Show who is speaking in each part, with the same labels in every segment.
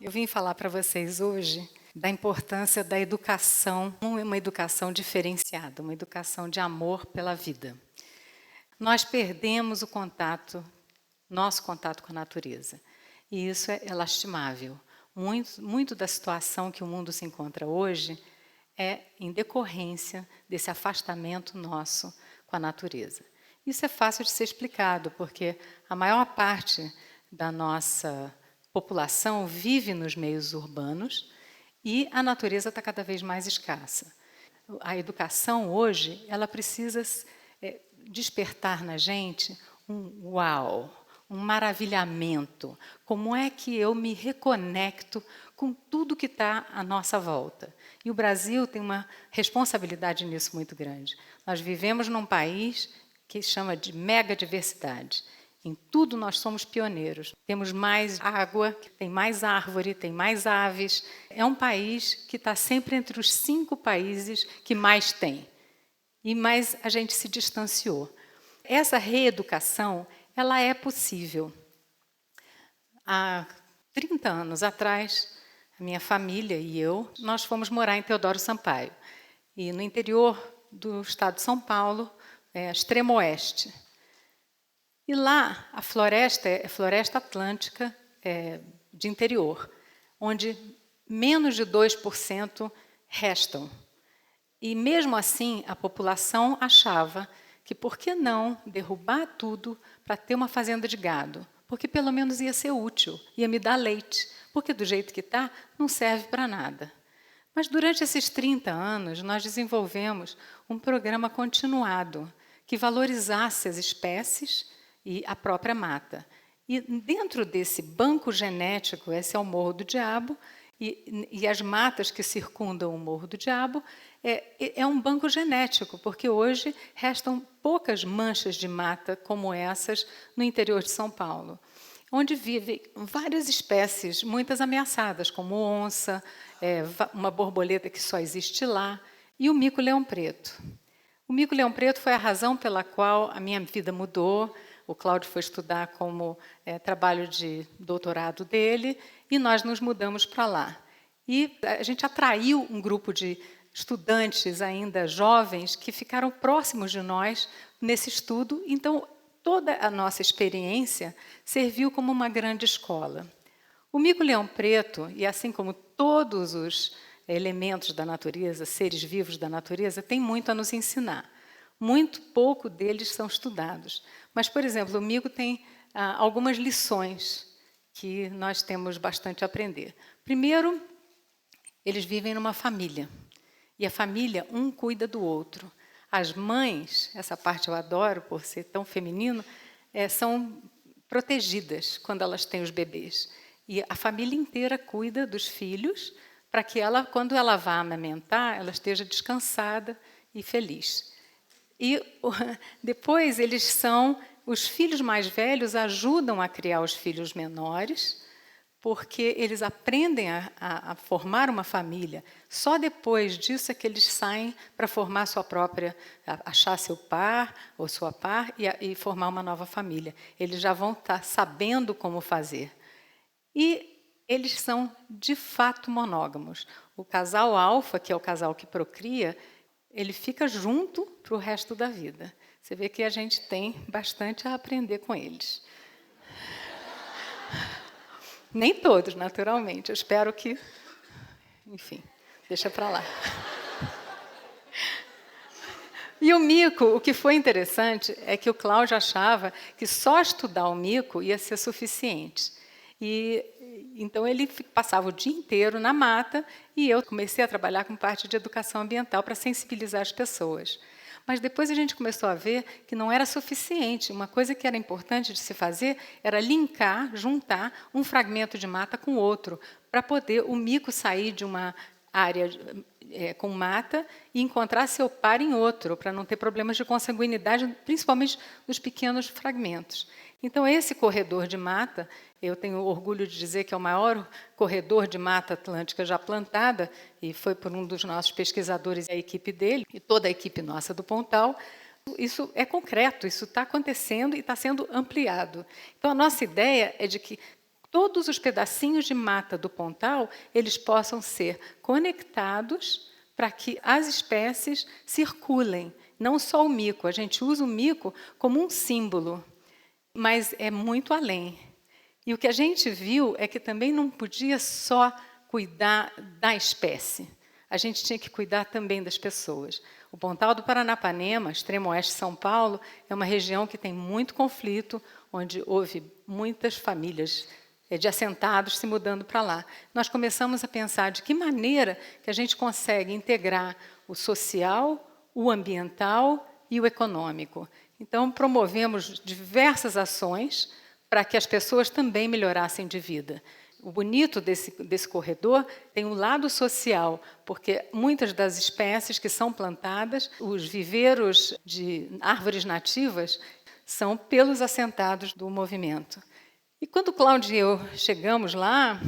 Speaker 1: Eu vim falar para vocês hoje da importância da educação, uma educação diferenciada, uma educação de amor pela vida. Nós perdemos o contato, nosso contato com a natureza, e isso é lastimável. Muito da situação que o mundo se encontra hoje é em decorrência desse afastamento nosso com a natureza. Isso é fácil de ser explicado, porque a maior parte da nossa população vive nos meios urbanos e a natureza está cada vez mais escassa. A educação hoje, ela precisa despertar na gente um uau, um maravilhamento. Como é que eu me reconecto com tudo que está à nossa volta? E o Brasil tem uma responsabilidade nisso muito grande. Nós vivemos num país que chama de mega diversidade. Em tudo nós somos pioneiros. Temos mais água, tem mais árvore, tem mais aves. É um país que está sempre entre os 5 países que mais tem. E mais a gente se distanciou. Essa reeducação, ela é possível. Há 30 anos atrás, a minha família e eu, nós fomos morar em Teodoro Sampaio. E no interior do estado de São Paulo, extremo oeste. E lá, a floresta é floresta atlântica de interior, onde menos de 2% restam. E, mesmo assim, a população achava que por que não derrubar tudo para ter uma fazenda de gado? Porque pelo menos ia ser útil, ia me dar leite, porque do jeito que está, não serve para nada. Mas durante esses 30 anos, nós desenvolvemos um programa continuado que valorizasse as espécies e a própria mata. E dentro desse banco genético, esse é o Morro do Diabo, e as matas que circundam o Morro do Diabo, é um banco genético, porque hoje restam poucas manchas de mata como essas no interior de São Paulo, onde vivem várias espécies, muitas ameaçadas, como onça, uma borboleta que só existe lá, e o mico-leão preto. O mico-leão preto foi a razão pela qual a minha vida mudou. O Cláudio foi estudar como trabalho de doutorado dele, e nós nos mudamos para lá. E a gente atraiu um grupo de estudantes ainda jovens que ficaram próximos de nós nesse estudo. Então, toda a nossa experiência serviu como uma grande escola. O mico-leão preto, e assim como todos os elementos da natureza, seres vivos da natureza, tem muito a nos ensinar. Muito pouco deles são estudados. Mas, por exemplo, o mico tem algumas lições que nós temos bastante a aprender. Primeiro, eles vivem numa família. E a família, um cuida do outro. As mães, essa parte eu adoro por ser tão feminino, são protegidas quando elas têm os bebês. E a família inteira cuida dos filhos para que ela, quando ela vá amamentar, ela esteja descansada e feliz. E depois os filhos mais velhos ajudam a criar os filhos menores, porque eles aprendem a formar uma família. Só depois disso é que eles saem para formar sua própria, achar seu par ou sua par e formar uma nova família. Eles já vão estar sabendo como fazer. E eles são, de fato, monógamos. O casal alfa, que é o casal que procria, ele fica junto para o resto da vida. Você vê que a gente tem bastante a aprender com eles. Nem todos, naturalmente. Eu espero que... Enfim, deixa para lá. E o mico, o que foi interessante é que o Cláudio achava que só estudar o mico ia ser suficiente. Então, ele passava o dia inteiro na mata e eu comecei a trabalhar com parte de educação ambiental para sensibilizar as pessoas. Mas depois a gente começou a ver que não era suficiente. Uma coisa que era importante de se fazer era juntar um fragmento de mata com outro, para poder o mico sair de uma área com mata e encontrar seu par em outro, para não ter problemas de consanguinidade, principalmente dos pequenos fragmentos. Então, esse corredor de mata, eu tenho orgulho de dizer que é o maior corredor de mata atlântica já plantada, e foi por um dos nossos pesquisadores e a equipe dele, e toda a equipe nossa do Pontal. Isso é concreto, isso está acontecendo e está sendo ampliado. Então, a nossa ideia é de que todos os pedacinhos de mata do Pontal eles possam ser conectados para que as espécies circulem. Não só o mico, a gente usa o mico como um símbolo, mas é muito além. E o que a gente viu é que também não podia só cuidar da espécie, a gente tinha que cuidar também das pessoas. O Pontal do Paranapanema, extremo oeste de São Paulo, é uma região que tem muito conflito, onde houve muitas famílias de assentados se mudando para lá. Nós começamos a pensar de que maneira que a gente consegue integrar o social, o ambiental e o econômico. Então, promovemos diversas ações para que as pessoas também melhorassem de vida. O bonito desse corredor tem um lado social, porque muitas das espécies que são plantadas, os viveiros de árvores nativas, são pelos assentados do movimento. E quando o Cláudio e eu chegamos lá,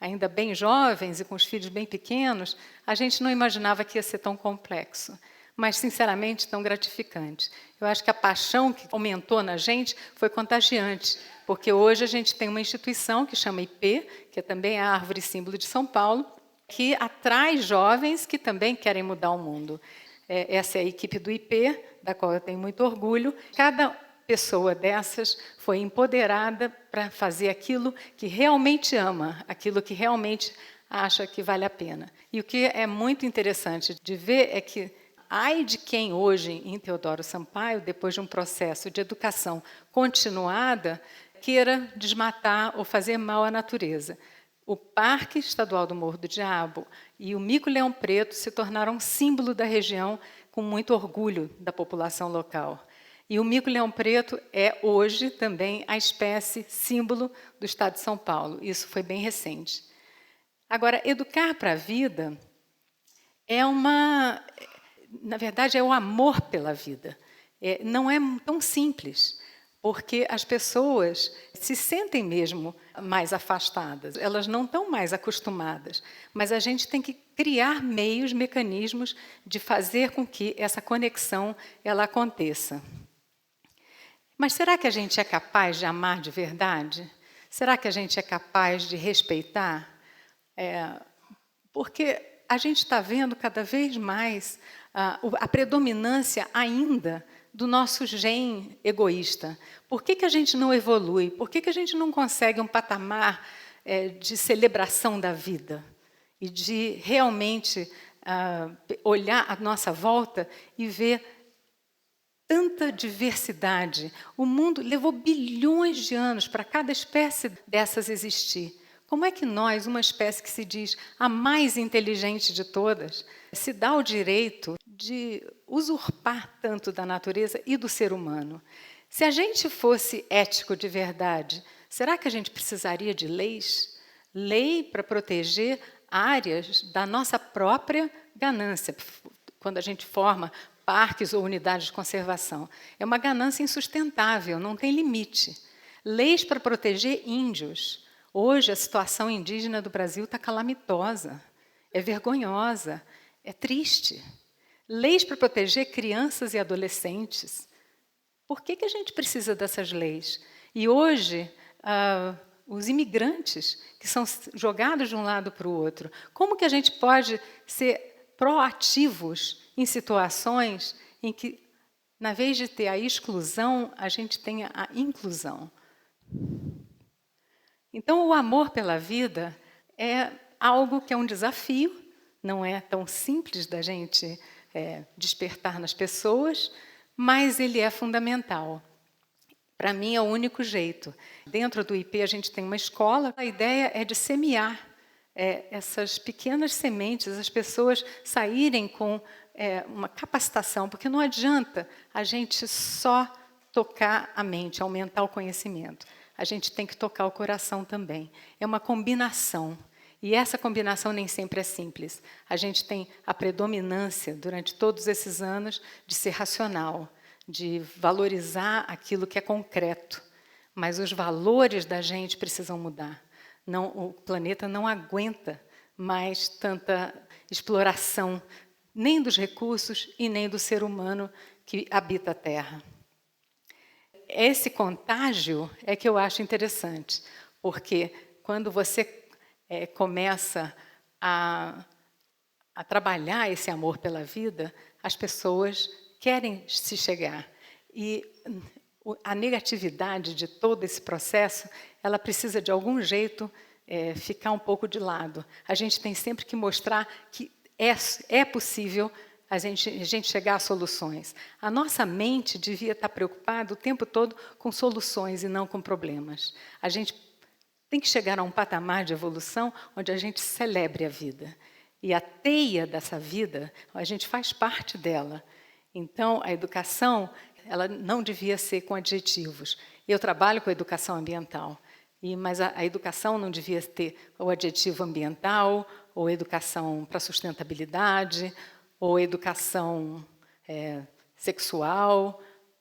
Speaker 1: ainda bem jovens e com os filhos bem pequenos, a gente não imaginava que ia ser tão complexo, mas, sinceramente, tão gratificante. Eu acho que a paixão que aumentou na gente foi contagiante, porque hoje a gente tem uma instituição que chama IP, que é também a árvore símbolo de São Paulo, que atrai jovens que também querem mudar o mundo. Essa é a equipe do IP, da qual eu tenho muito orgulho. Cada pessoa dessas foi empoderada para fazer aquilo que realmente ama, aquilo que realmente acha que vale a pena. E o que é muito interessante de ver é que ai de quem hoje, em Teodoro Sampaio, depois de um processo de educação continuada, queira desmatar ou fazer mal à natureza. O Parque Estadual do Morro do Diabo e o mico-leão preto se tornaram símbolo da região com muito orgulho da população local. E o mico-leão preto é hoje também a espécie símbolo do estado de São Paulo. Isso foi bem recente. Agora, educar para a vida na verdade, é o amor pela vida. Não é tão simples, porque as pessoas se sentem mesmo mais afastadas, elas não estão mais acostumadas, mas a gente tem que criar meios, mecanismos de fazer com que essa conexão ela aconteça. Mas será que a gente é capaz de amar de verdade? Será que a gente é capaz de respeitar? Porque a gente está vendo cada vez mais a predominância ainda do nosso gene egoísta. Por que a gente não evolui? Por que a gente não consegue um patamar de celebração da vida? E de realmente olhar à nossa volta e ver tanta diversidade. O mundo levou bilhões de anos para cada espécie dessas existir. Como é que nós, uma espécie que se diz a mais inteligente de todas, se dá o direito de usurpar tanto da natureza e do ser humano? Se a gente fosse ético de verdade, será que a gente precisaria de leis? Lei para proteger áreas da nossa própria ganância, quando a gente forma parques ou unidades de conservação. É uma ganância insustentável, não tem limite. Leis para proteger índios. Hoje, a situação indígena do Brasil está calamitosa, é vergonhosa, é triste. Leis para proteger crianças e adolescentes. Por que a gente precisa dessas leis? E hoje, os imigrantes que são jogados de um lado para o outro, como que a gente pode ser proativos em situações em que, na vez de ter a exclusão, a gente tenha a inclusão? Então, o amor pela vida é algo que é um desafio, não é tão simples da gente despertar nas pessoas, mas ele é fundamental. Para mim, é o único jeito. Dentro do IP, a gente tem uma escola, a ideia é de semear essas pequenas sementes, as pessoas saírem com uma capacitação, porque não adianta a gente só tocar a mente, aumentar o conhecimento. A gente tem que tocar o coração também. É uma combinação. E essa combinação nem sempre é simples. A gente tem a predominância, durante todos esses anos, de ser racional, de valorizar aquilo que é concreto. Mas os valores da gente precisam mudar. Não, o planeta não aguenta mais tanta exploração, nem dos recursos e nem do ser humano que habita a Terra. Esse contágio é que eu acho interessante, Porque quando você começa a trabalhar esse amor pela vida, as pessoas querem se chegar. E a negatividade de todo esse processo, ela precisa, de algum jeito, ficar um pouco de lado. A gente tem sempre que mostrar que é possível a gente chegar a soluções. A nossa mente devia estar preocupada o tempo todo com soluções e não com problemas. A gente tem que chegar a um patamar de evolução onde a gente celebre a vida. E a teia dessa vida, a gente faz parte dela. Então, a educação, ela não devia ser com adjetivos. Eu trabalho com educação ambiental, mas a educação não devia ter o adjetivo ambiental, ou educação para sustentabilidade, ou educação sexual,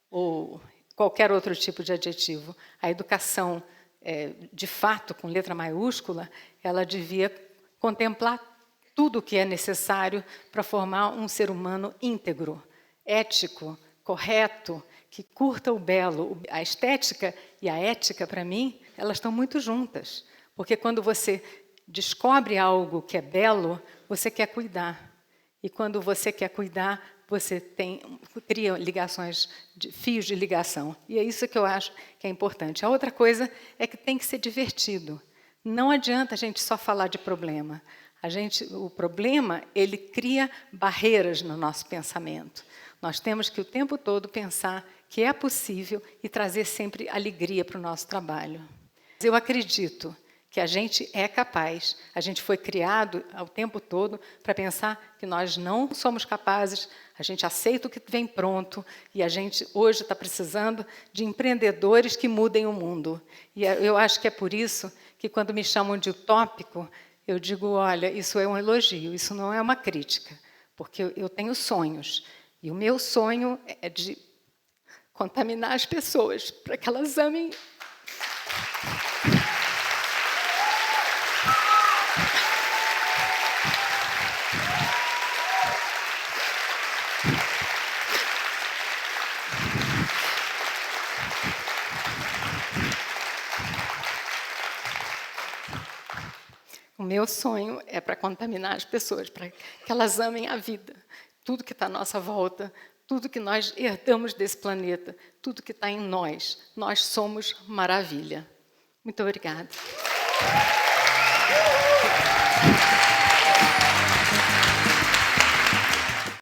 Speaker 1: ou qualquer outro tipo de adjetivo. A educação, de fato, com letra maiúscula, ela devia contemplar tudo o que é necessário para formar um ser humano íntegro, ético, correto, que curta o belo. A estética e a ética, para mim, elas estão muito juntas. Porque quando você descobre algo que é belo, você quer cuidar. E quando você quer cuidar, você cria ligações, fios de ligação. E é isso que eu acho que é importante. A outra coisa é que tem que ser divertido. Não adianta a gente só falar de problema. O problema, ele cria barreiras no nosso pensamento. Nós temos que o tempo todo pensar que é possível e trazer sempre alegria para o nosso trabalho. Eu acredito que a gente é capaz, a gente foi criado o tempo todo para pensar que nós não somos capazes, a gente aceita o que vem pronto e a gente hoje está precisando de empreendedores que mudem o mundo. E eu acho que é por isso que quando me chamam de utópico, eu digo, olha, isso é um elogio, isso não é uma crítica, porque eu tenho sonhos. E o meu sonho é de contaminar as pessoas, para que elas amem. O meu sonho é para contaminar as pessoas, para que elas amem a vida. Tudo que está à nossa volta, tudo que nós herdamos desse planeta, tudo que está em nós. Nós somos maravilha. Muito obrigada.